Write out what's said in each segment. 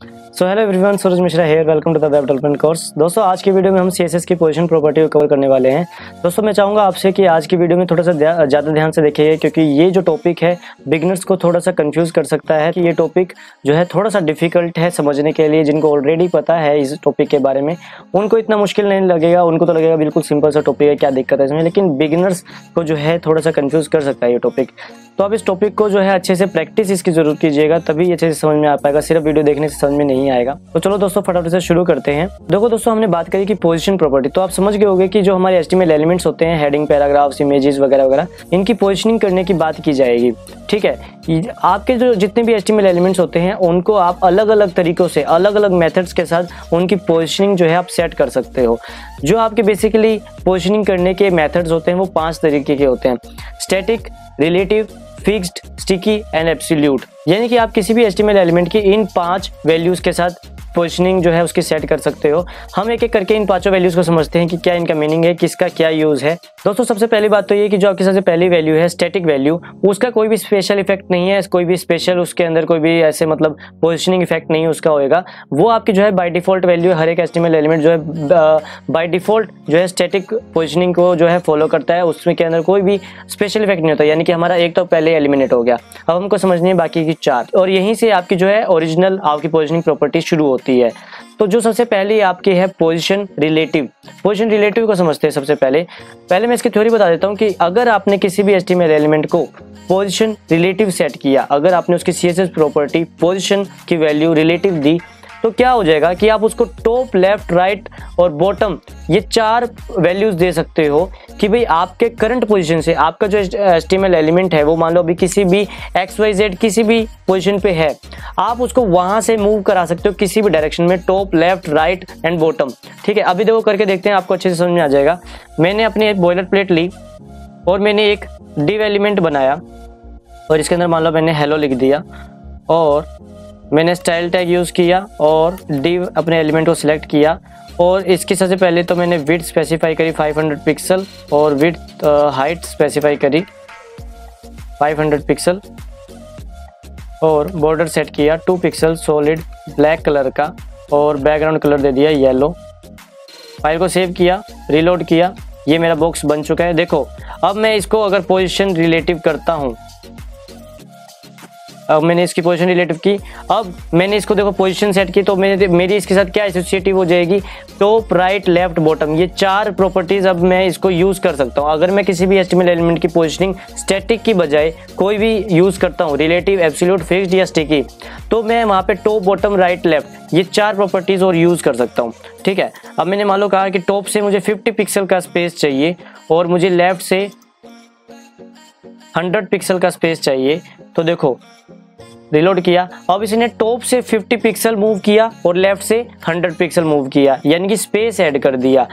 So hello everyone, Suraj Mishra here, welcome to the web development course. दोस्तों आज की video में हम सीएसएस की पोजीशन प्रॉपर्टी को कवर करने वाले हैं। दोस्तों मैं चाहूँगा आपसे कि आज की वीडियो में थोड़ा सा ज़्यादा ध्यान से देखिए, क्योंकि ये जो टॉपिक है बिगिनर्स को थोड़ा सा कंफ्यूज कर सकता है। कि ये टॉपिक जो है थोड़ा सा डिफिकल्ट है समझने के लिए। जिनको ऑलरेडी पता है इस टॉपिक के बारे में उनको इतना मुश्किल नहीं लगेगा, उनको तो लगेगा बिल्कुल सिंपल सा टॉपिक है, क्या दिक्कत है इसमें। लेकिन बिगिनर्स को जो है थोड़ा सा कंफ्यूज कर सकता है ये टॉपिक। तो आप इस टॉपिक को जो है अच्छे से प्रैक्टिस इसकी जरूर कीजिएगा, तभी अच्छे से समझ में आ पाएगा। सिर्फ वीडियो देखने से समझ में नहीं आएगा। तो चलो दोस्तों फटाफट से शुरू करते हैं। देखो दोस्तों, हमने बात करी कि पोजीशन प्रॉपर्टी, तो आप समझ गए होंगे कि जो हमारे एचटीएमएल एलिमेंट्स होते हैं, हेडिंग, पैराग्राफ्स, इमेजेस वगैरह वगैरह, इनकी पोजीशनिंग करने की बात की जाएगी। ठीक है, आपके जो जितने भी एचटीएमएल एलिमेंट्स होते हैं उनको आप अलग अलग तरीकों से, अलग अलग मेथड्स के साथ उनकी पोजीशनिंग जो है आप सेट कर सकते हो। जो आपके बेसिकली पोजीशनिंग करने के मेथड्स होते हैं वो 5 तरीके के होते हैं: static, relative, fixed, sticky and absolute. यानी कि आप किसी भी एचटीएमएल एलिमेंट की इन 5 वैल्यूज के साथ पोजीशनिंग जो है उसकी सेट कर सकते हो। हम एक एक करके इन 5 वैल्यूज को समझते हैं कि क्या इनका मीनिंग है, किसका क्या यूज है। दोस्तों सबसे पहली बात तो ये कि जो आपकी सबसे पहली वैल्यू है स्टैटिक वैल्यू, उसका कोई भी स्पेशल इफेक्ट नहीं है, कोई भी स्पेशल उसके अंदर कोई भी ऐसे मतलब पोजीशनिंग इफेक्ट नहीं उसका होएगा। वो आपकी जो है बाय डिफॉल्ट वैल्यू है। हर एक एचटीएमएल एलिमेंट जो है बाय डिफॉल्ट जो है स्टैटिक पोजीशनिंग को जो है फॉलो करता है, उसमें के अंदर कोई भी स्पेशल इफेक्ट नहीं होता। यानी कि हमारा एक तो पहले एलिमिनेट हो गया। अब हमको समझनी है बाकी की 4, और यहीं से आपकी जो है ओरिजिनल आपकी पोजीशनिंग प्रॉपर्टी शुरू होती है। तो जो सबसे पहली आपकी है पोजीशन रिलेटिव। पोजीशन रिलेटिव को समझते हैं। सबसे पहले मैं इसकी थ्योरी बता देता हूँ कि अगर आपने किसी भी एचटीएमएल एलिमेंट को पोजीशन रिलेटिव सेट किया, अगर आपने उसकी सीएसएस प्रॉपर्टी पोजीशन की वैल्यू रिलेटिव दी, तो क्या हो जाएगा कि आप उसको टॉप, लेफ्ट, राइट और बॉटम ये 4 वैल्यूज दे सकते हो कि भाई आपके करंट पोजीशन से आपका जो एचटीएमएल एलिमेंट है वो मान लो अभी किसी भी XYZ किसी भी पोजीशन पे है, आप उसको वहां से मूव करा सकते हो किसी भी डायरेक्शन में, top, left, right and bottom. ठीक है, अभी देखो करके देखते हैं, आपको अच्छे से समझ में आ जाएगा। मैंने अपनी एक बॉयलर प्लेट ली और मैंने एक डिव एलिमेंट बनाया और इसके अंदर मान लो मैंने हेलो लिख दिया और मैंने स्टाइल टैग यूज़ किया और डिव अपने एलिमेंट को सिलेक्ट किया। और इसकी सबसे पहले तो मैंने विड्थ स्पेसिफाई करी 500 पिक्सल और विड्थ हाइट स्पेसिफाई करी 500 पिक्सल और बॉर्डर सेट किया 2 पिक्सल सॉलिड ब्लैक कलर का और बैकग्राउंड कलर दे दिया येलो। फाइल को सेव किया, रीलोड किया, ये मेरा बॉक्स बन चुका है। देखो अब मैं इसको अगर पोजीशन रिलेटिव करता हूँ, अब मैंने इसकी पोजीशन रिलेटिव की, अब मैंने इसको देखो पोजीशन सेट की, तो मेरी इसके साथ क्या एसोसिएटिव हो जाएगी, टॉप, राइट, लेफ्ट, बॉटम, ये 4 प्रॉपर्टीज अब मैं इसको यूज कर सकता हूँ। अगर मैं किसी भी एचटीएमएल एलिमेंट की पोजीशनिंग स्टैटिक की बजाय कोई भी यूज करता हूँ, रिलेटिव, एब्सोल्यूट, फिक्स्ड या स्टिकी, तो मैं वहाँ पे टॉप, बॉटम, राइट, लेफ्ट ये 4 प्रॉपर्टीज और यूज कर सकता हूँ। ठीक है, अब मैंने मान लो कहा कि टॉप से मुझे 50 पिक्सल का स्पेस चाहिए और मुझे लेफ्ट से 100 पिक्सल का स्पेस चाहिए। तो देखो रिलोड किया, अब इसने टॉप से 50 पिक्सल मूव किया और लेफ्ट से 100 पिक्सल मूव किया, यानी कि स्पेस ऐड कर दिया।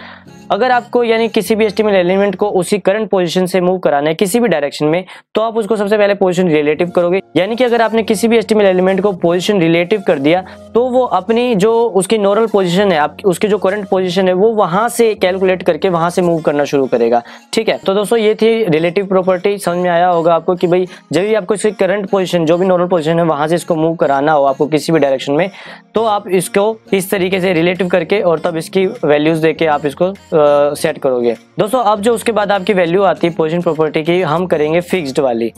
अगर आपको यानी किसी भी एचटीएमएल एलिमेंट को उसी करंट पोजीशन से मूव कराना है किसी भी डायरेक्शन में, तो आप उसको सबसे पहले पोजीशन रिलेटिव करोगे। यानी कि अगर आपने किसी भी एचटीएमएल एलिमेंट को पोजीशन रिलेटिव कर दिया तो वो अपनी जो उसकी नॉर्मल पोजीशन है, आपकी उसकी जो करंट पोजीशन है वो वहां से कैलकुलेट करके वहां से मूव करना शुरू करेगा। ठीक है, तो दोस्तों ये थी रिलेटिव प्रॉपर्टी। समझ में आया होगा आपको कि भाई जब भी आपको इसकी करंट पोजीशन जो भी नॉर्मल पोजीशन है वहां से इसको मूव कराना हो आपको किसी भी डायरेक्शन में, तो आप इसको इस तरीके से रिलेटिव करके और तब इसकी वैल्यूज देके आप इसको सेट करोगे। दोस्तों अब जो उसके बाद आपकी वैल्यू आती है पोजीशन प्रॉपर्टी की, हम करेंगे फिक्स्ड वाली।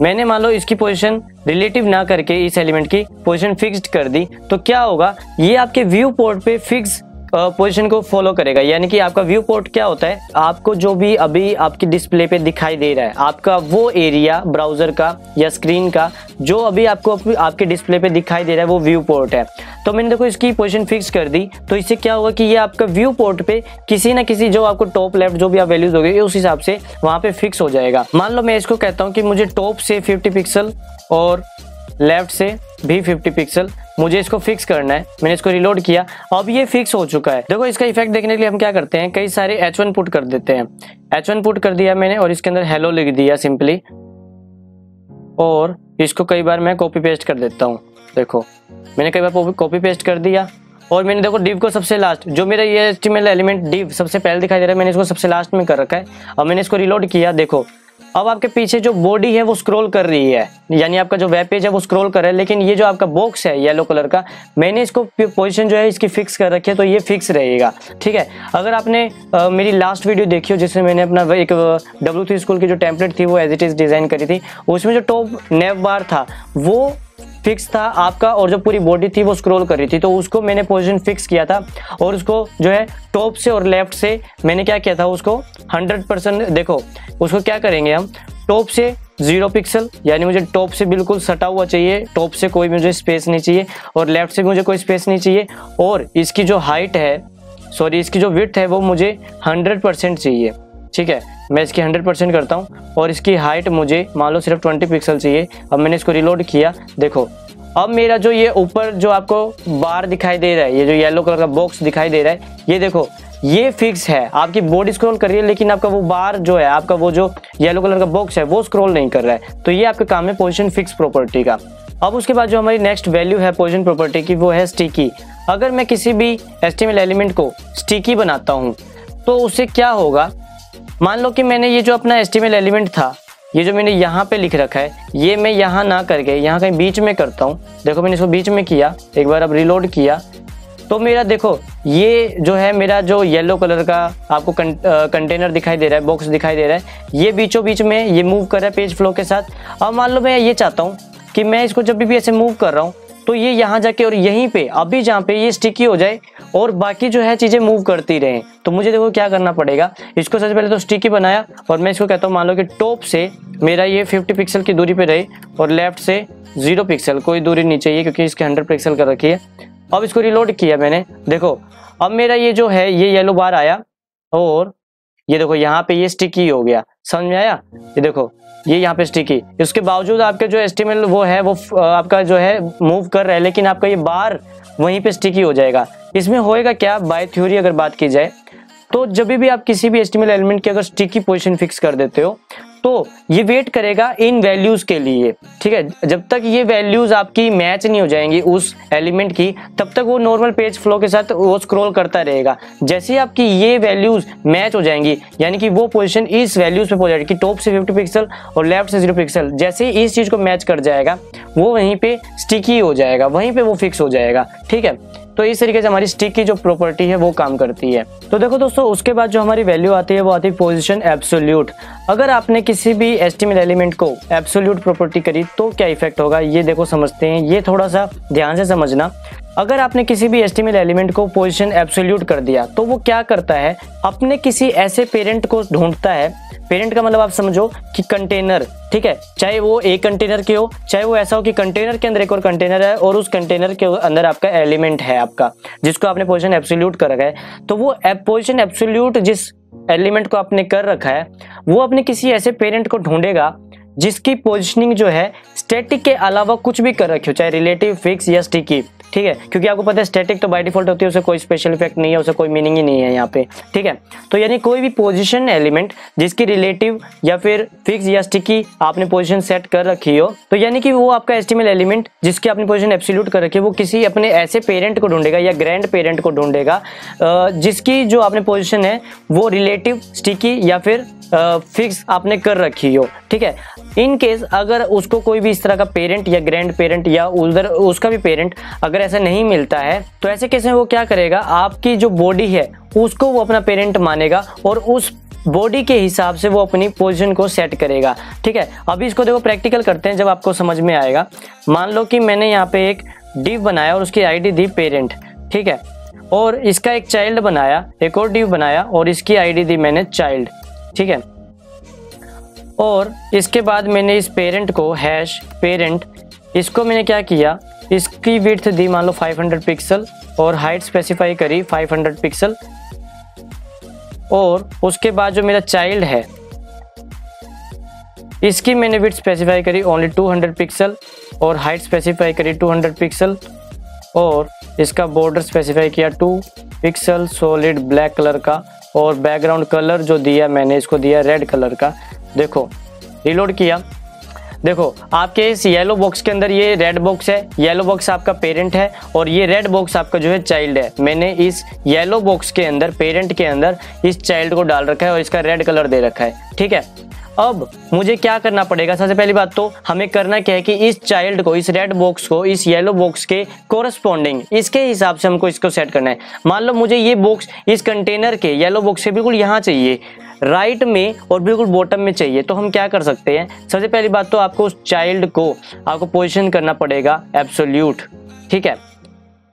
मैंने मान लो इसकी पोजीशन रिलेटिव ना करके इस एलिमेंट की पोजीशन फिक्स्ड कर दी, तो क्या होगा, ये आपके व्यू पोर्ट पे फिक्स पोजीशन को फॉलो करेगा। यानी कि आपका व्यू पोर्ट क्या होता है, आपको जो भी अभी आपकी डिस्प्ले पे दिखाई दे रहा है, आपका वो एरिया ब्राउजर का या स्क्रीन का जो अभी आपको आपके डिस्प्ले पे दिखाई दे रहा है वो व्यू पोर्ट है। तो मैंने देखो इसकी पोजीशन फिक्स कर दी, तो इससे क्या होगा कि ये आपका व्यू पोर्ट पे किसी ना किसी जो आपको टॉप, लेफ्ट जो भी आप वैल्यूज होगी उस हिसाब से वहां पे फिक्स हो जाएगा। मान लो मैं इसको कहता हूँ कि मुझे टॉप से 50 पिक्सल और लेफ्ट से भी 50 पिक्सल मुझे इसको फिक्स करना है। मैंने इसको रिलोड किया, अब ये फिक्स हो चुका है। देखो इसका इफेक्ट देखने के लिए हम क्या करते हैं, कई सारे H1 पुट कर देते हैं। H1 पुट कर दिया मैंने और इसके अंदर हेलो लिख दिया सिंपली, और इसको कई बार मैं कॉपी पेस्ट कर देता हूँ। देखो मैंने कई बार कॉपी पेस्ट कर दिया और मैंने देखो डिव को सबसे लास्ट, जो मेरा ये एचटीएमएल एलिमेंट डिव सबसे पहले दिखाई दे रहा है, मैंने इसको सबसे लास्ट में कर रखा है। अब मैंने इसको रिलोड किया, देखो अब आपके पीछे जो बॉडी है वो स्क्रॉल कर रही है, यानी आपका जो वेब पेज है वो स्क्रॉल कर रहा है, लेकिन ये जो आपका बॉक्स है येलो कलर का, मैंने इसको पोजीशन जो है इसकी फिक्स कर रखी है, तो ये फिक्स रहेगा। ठीक है, अगर आपने मेरी लास्ट वीडियो देखी हो जिसमें मैंने अपना एक W3 स्कूल की जो टेम्पलेट थी वो एज इट इज डिजाइन करी थी, उसमें जो टॉप नेव बार था वो फिक्स था आपका, और जो पूरी बॉडी थी वो स्क्रॉल कर रही थी, तो उसको मैंने पोजीशन फिक्स किया था। और उसको जो है टॉप से और लेफ्ट से मैंने क्या किया था, उसको 100% देखो उसको क्या करेंगे हम, टॉप से 0 पिक्सल, यानी मुझे टॉप से बिल्कुल सटा हुआ चाहिए, टॉप से कोई मुझे स्पेस नहीं चाहिए, और लेफ्ट से मुझे कोई स्पेस नहीं चाहिए, और इसकी जो हाइट है इसकी जो विड्थ है वो मुझे 100% चाहिए। ठीक है, मैं इसकी 100% करता हूँ, और इसकी हाइट मुझे मान लो सिर्फ 20 पिक्सल चाहिए। अब मैंने इसको रिलोड किया, देखो अब मेरा जो ये ऊपर जो आपको बार दिखाई दे रहा है, ये जो येलो कलर का बॉक्स दिखाई दे रहा है, ये देखो ये फिक्स है। आपकी बॉडी स्क्रॉल कर रही है, लेकिन आपका वो बार जो है, आपका वो जो येलो कलर का बॉक्स है वो स्क्रॉल नहीं कर रहा है, तो ये आपका काम है पोजीशन फिक्स प्रॉपर्टी का। अब उसके बाद जो हमारी नेक्स्ट वैल्यू है पोजीशन प्रॉपर्टी की वो है स्टिकी। अगर मैं किसी भी HTML एलिमेंट को स्टिकी बनाता हूँ तो उससे क्या होगा, मान लो कि मैंने ये जो अपना HTML एलिमेंट था, ये जो मैंने यहाँ पे लिख रखा है, ये मैं यहाँ ना करके यहाँ कहीं बीच में करता हूँ। देखो मैंने इसको बीच में किया, एक बार अब रिलोड किया, तो मेरा देखो ये जो है मेरा जो येलो कलर का आपको कंटेनर दिखाई दे रहा है, बॉक्स दिखाई दे रहा है, ये बीचों बीच में ये मूव कर रहा है पेज फ्लो के साथ। अब मान लो मैं ये चाहता हूँ कि मैं इसको जब भी ऐसे मूव कर रहा हूँ तो ये यहाँ जाके और यहीं पे अभी जहाँ पे ये स्टिकी हो जाए और बाकी जो है चीजें मूव करती रहें, तो मुझे देखो क्या करना पड़ेगा। इसको सबसे पहले तो स्टिकी बनाया, और मैं इसको कहता हूँ मान लो कि टॉप से मेरा ये 50 पिक्सल की दूरी पे रहे, और लेफ्ट से 0 पिक्सल, कोई दूरी नहीं चाहिए क्योंकि इसके 100 पिक्सल कर रखी है। अब इसको रिलोड किया मैंने, देखो अब मेरा ये जो है ये येलो बार आया, और ये देखो यहाँ पे ये स्टिकी हो गया, समझ में आया। ये देखो ये यहाँ पे स्टिकी, इसके बावजूद आपके जो HTML वो है वो आपका जो है मूव कर रहा है, लेकिन आपका ये बार वहीं पे स्टिकी हो जाएगा। इसमें होएगा क्या, बाय थ्योरी अगर बात की जाए तो जब भी आप किसी भी HTML एलिमेंट की अगर स्टिकी पोजीशन फिक्स कर देते हो तो ये वेट करेगा इन वैल्यूज के लिए। ठीक है, जब तक ये वैल्यूज आपकी मैच नहीं हो जाएंगी उस एलिमेंट की, तब तक वो नॉर्मल पेज फ्लो के साथ वो स्क्रॉल करता रहेगा। जैसे ही आपकी ये वैल्यूज मैच हो जाएंगी, यानी कि वो पोजीशन इस वैल्यूज पे पहुंच जाएगी कि टॉप से 50 पिक्सल और लेफ्ट से 0 पिक्सल, जैसे ही इस चीज को मैच कर जाएगा वो वहीं पे स्टिकी हो जाएगा, वहीं पे वो फिक्स हो जाएगा। ठीक है, तो इस तरीके से हमारी स्टिक की जो प्रॉपर्टी है वो काम करती है। तो देखो दोस्तों, उसके बाद जो हमारी वैल्यू आती है वो आती है पोजीशन एब्सोल्यूट। अगर आपने किसी भी HTML एलिमेंट को एब्सोल्यूट प्रॉपर्टी करी तो क्या इफेक्ट होगा, ये देखो समझते हैं, ये थोड़ा सा ध्यान से समझना। अगर आपने किसी भी HTML एलिमेंट को पोजीशन एब्सोल्यूट कर दिया तो वो क्या करता है, अपने किसी ऐसे पेरेंट को ढूंढता है। पेरेंट का मतलब आप समझो कि कंटेनर, ठीक है, चाहे वो एक कंटेनर के हो, चाहे वो ऐसा हो कि कंटेनर के अंदर एक और कंटेनर है और उस कंटेनर के अंदर आपका एलिमेंट है आपका, जिसको आपने पोजीशन एब्सोल्यूट कर रखा है। तो वो पोजीशन एब्सोल्यूट जिस एलिमेंट को आपने कर रखा है वो अपने किसी ऐसे पेरेंट को ढूंढेगा जिसकी पोजीशनिंग जो है स्टैटिक के अलावा कुछ भी कर रखी हो, चाहे रिलेटिव, फिक्स या स्टिकी। ठीक है, क्योंकि आपको पता है स्टैटिक तो बाय डिफॉल्ट होती है, उसे कोई स्पेशल इफेक्ट नहीं है, उसे कोई मीनिंग ही नहीं है यहाँ पे। ठीक है, तो यानी कोई भी पोजीशन एलिमेंट जिसकी रिलेटिव या फिर फिक्स या स्टिकी आपने पोजीशन सेट कर रखी हो, तो यानी कि वो आपका HTML एलिमेंट जिसकी आपने पोजीशन एब्सोल्यूट कर रखी है वो किसी अपने ऐसे पेरेंट को ढूंढेगा या ग्रैंड पेरेंट को ढूंढेगा जिसकी जो आपने पोजीशन है वो रिलेटिव, स्टिकी या फिर फिक्स आपने कर रखी हो। ठीक है, इन केस अगर उसको कोई भी इस तरह का पेरेंट या ग्रैंड पेरेंट या उधर उसका भी पेरेंट अगर ऐसा नहीं मिलता है, तो ऐसे केस में वो क्या करेगा, आपकी जो बॉडी है उसको वो अपना पेरेंट मानेगा और उस बॉडी के हिसाब से वो अपनी पोजीशन को सेट करेगा। ठीक है, अभी इसको देखो प्रैक्टिकल करते हैं, जब आपको समझ में आएगा। मान लो कि मैंने यहाँ पे एक डिव बनाया और उसकी आईडी दी पेरेंट। ठीक है, और इसका एक चाइल्ड बनाया, एक और डिव बनाया और इसकी आईडी दी मैंने चाइल्ड। ठीक है, और इसके बाद मैंने इस पेरेंट को हैश पेरेंट, इसको मैंने क्या किया, इसकी विड्थ दी मान लो 500 पिक्सल और हाइट स्पेसिफाई करी 500 पिक्सल, और उसके बाद जो मेरा चाइल्ड है इसकी मैंने विड्थ स्पेसिफाई करी ओनली 200 पिक्सल और हाइट स्पेसिफाई करी 200 पिक्सल, और इसका बॉर्डर स्पेसिफाई किया 2 पिक्सल सॉलिड ब्लैक कलर का, और बैकग्राउंड कलर जो दिया मैंने इसको दिया रेड कलर का। देखो रिलोड किया, देखो आपके इस येलो बॉक्स के अंदर ये रेड बॉक्स है, येलो बॉक्स आपका पेरेंट है और ये रेड बॉक्स आपका जो है चाइल्ड है। मैंने इस येलो बॉक्स के अंदर पेरेंट के अंदर इस चाइल्ड को डाल रखा है और इसका रेड कलर दे रखा है। ठीक है, अब मुझे क्या करना पड़ेगा, सबसे पहली बात तो हमें करना क्या है कि इस चाइल्ड को, इस रेड बॉक्स को इस येलो बॉक्स के कोरस्पॉन्डिंग इसके हिसाब से हमको इसको सेट करना है। मान लो मुझे ये बॉक्स इस कंटेनर के येलो बॉक्स से बिल्कुल यहाँ चाहिए, राइट में और बिल्कुल बॉटम में चाहिए, तो हम क्या कर सकते हैं, सबसे पहली बात तो आपको उस चाइल्ड को आपको पोजीशन करना पड़ेगा एब्सोल्यूट, ठीक है।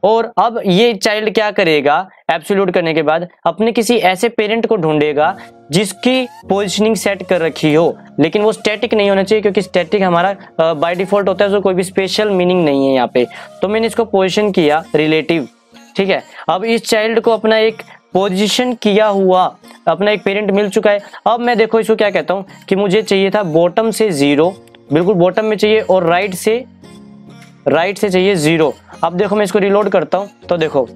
और अब ये चाइल्ड क्या करेगा, एब्सोल्यूट करने के बाद अपने किसी ऐसे पेरेंट को ढूंढेगा जिसकी पोजीशनिंग सेट कर रखी हो, लेकिन वो स्टैटिक नहीं होना चाहिए, क्योंकि स्टैटिक हमारा बाय डिफॉल्ट होता है, तो कोई भी स्पेशल मीनिंग नहीं है यहाँ पे। तो मैंने इसको पोजीशन किया रिलेटिव, ठीक है। अब इस चाइल्ड को अपना एक पोजीशन किया हुआ अपना एक पेरेंट मिल चुका है। अब मैं देखो इसको क्या कहता हूँ कि मुझे चाहिए था बॉटम से 0, बिल्कुल बॉटम में चाहिए, और राइट से चाहिए 0। अब देखो मैं इसको रिलोड करता हूँ, तो देखो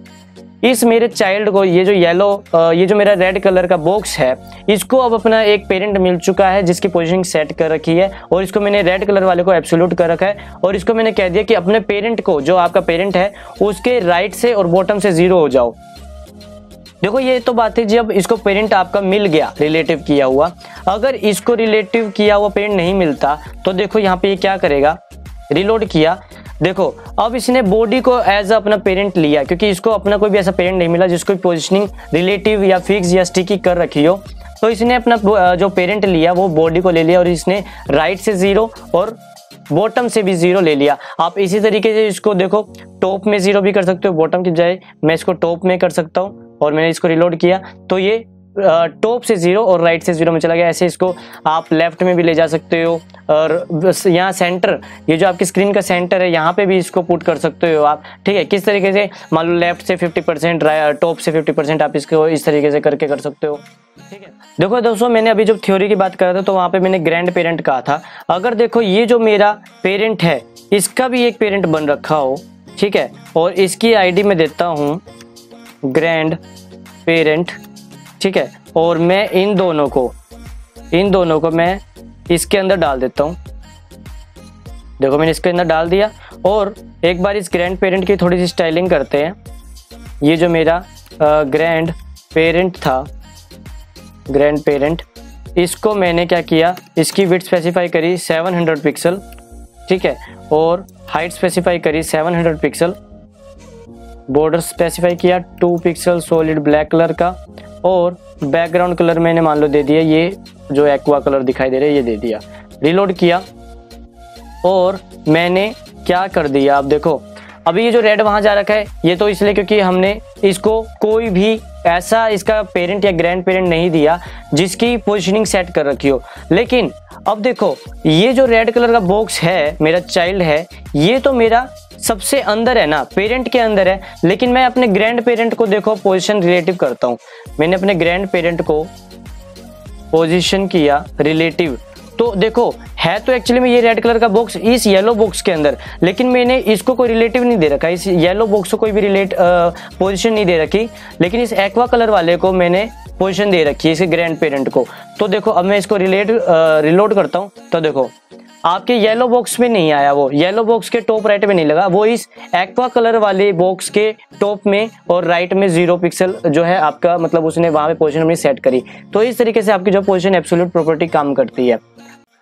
इस मेरे चाइल्ड को ये जो ये जो मेरा रेड कलर का बॉक्स है, इसको अब अपना एक पेरेंट मिल चुका है जिसकी पोजीशनिंग सेट कर रखी है, और इसको मैंने रेड कलर वाले को एब्सोल्यूट कर रखा है, और इसको मैंने कह दिया कि अपने पेरेंट को, जो आपका पेरेंट है, उसके राइट से और बॉटम से 0 हो जाओ। देखो ये तो बात है जब इसको पेरेंट आपका मिल गया रिलेटिव किया हुआ। अगर इसको रिलेटिव किया हुआ पेरेंट नहीं मिलता तो देखो यहाँ पे ये क्या करेगा, रिलोड किया, देखो अब इसने बॉडी को एज अपना पेरेंट लिया, क्योंकि इसको अपना कोई भी ऐसा पेरेंट नहीं मिला जिसको पोजीशनिंग रिलेटिव या फिक्स या स्टिकी कर रखी हो। तो इसने अपना जो पेरेंट लिया वो बॉडी को ले लिया, और इसने राइट से 0 और बॉटम से भी 0 ले लिया। आप इसी तरीके से इसको देखो टॉप में 0 भी कर सकते हो, बॉटम की बजाय मैं इसको टॉप में कर सकता हूँ, और मैंने इसको रिलोड किया तो ये टॉप से 0 और राइट से 0 में चला गया। ऐसे इसको आप लेफ्ट में भी ले जा सकते हो, और यहाँ सेंटर, ये जो आपकी स्क्रीन का सेंटर है, यहाँ पे भी इसको पुट कर सकते हो आप, ठीक है। किस तरीके से, मान लो लेफ्ट से 50%, टॉप से 50%, आप इसको इस तरीके से करके कर सकते हो, ठीक है। देखो दोस्तों मैंने अभी जब थ्योरी की बात कर रहा था तो वहाँ पे मैंने ग्रैंड पेरेंट कहा था। अगर देखो ये जो मेरा पेरेंट है इसका भी एक पेरेंट बन रखा हो, ठीक है, और इसकी आईडी में देता हूँ ग्रैंड पेरेंट, ठीक है, और मैं इन दोनों को मैं इसके अंदर डाल देता हूँ। देखो मैंने इसके अंदर डाल दिया, और एक बार इस ग्रैंड पेरेंट की थोड़ी सी स्टाइलिंग करते हैं। ये जो मेरा ग्रैंड पेरेंट था, ग्रैंड पेरेंट, इसको मैंने क्या किया, इसकी विड्थ स्पेसिफाई करी 700 पिक्सल, ठीक है, और हाइट स्पेसिफाई करी 700 पिक्सल, बॉर्डर स्पेसिफाई किया 2 पिक्सल सॉलिड ब्लैक कलर का, और बैकग्राउंड कलर मैंने मान लो दे दिया, ये जो एक्वा कलर दिखाई दे रहा है ये दे दिया। रिलोड किया और मैंने क्या कर दिया, आप देखो अभी ये जो रेड वहां जा रखा है ये तो इसलिए क्योंकि हमने इसको कोई भी ऐसा इसका पेरेंट या ग्रैंड पेरेंट नहीं दिया जिसकी पोजीशनिंग सेट कर रखी हो। लेकिन अब देखो ये जो रेड कलर का बॉक्स है, मेरा चाइल्ड है, ये तो मेरा सबसे अंदर है ना, पेरेंट के अंदर है, लेकिन मैं अपने ग्रैंड पेरेंट को देखो पोजीशन रिलेटिव करता हूँ। मैंने अपने ग्रैंड पेरेंट को पोजीशन किया रिलेटिव, तो देखो है तो एक्चुअली में ये रेड कलर का बॉक्स इस येलो बॉक्स के अंदर, लेकिन मैंने इसको कोई रिलेटिव नहीं दे रखा, इस येलो बॉक्स को कोई भी पोजीशन नहीं दे रखी, लेकिन इस एक्वा कलर वाले को मैंने पोजीशन दे रखी है, इसके ग्रैंड पेरेंट को। तो देखो अब मैं इसको रिलोड करता हूँ, तो देखो आपके येलो बॉक्स में नहीं आया, वो येलो बॉक्स के टॉप राइट में नहीं लगा, वो इस एक्वा कलर वाले बॉक्स के टॉप में और राइट में 0 पिक्सल जो है आपका, मतलब उसने वहां पे पोजीशन अपनी सेट करी। तो इस तरीके से आपकी जो पोजीशन एब्सोल्यूट प्रॉपर्टी काम करती है।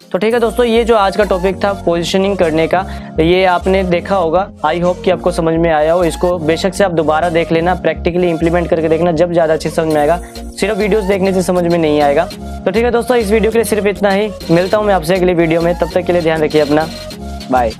तो ठीक है दोस्तों, ये जो आज का टॉपिक था पोजीशनिंग करने का, ये आपने देखा होगा। आई होप कि आपको समझ में आया हो। इसको बेशक से आप दोबारा देख लेना, प्रैक्टिकली इंप्लीमेंट करके देखना, जब ज़्यादा अच्छे समझ में आएगा। सिर्फ वीडियोस देखने से समझ में नहीं आएगा। तो ठीक है दोस्तों, इस वीडियो के लिए सिर्फ इतना ही। मिलता हूँ मैं आपसे अगली वीडियो में, तब तक के लिए ध्यान रखिए अपना। बाय।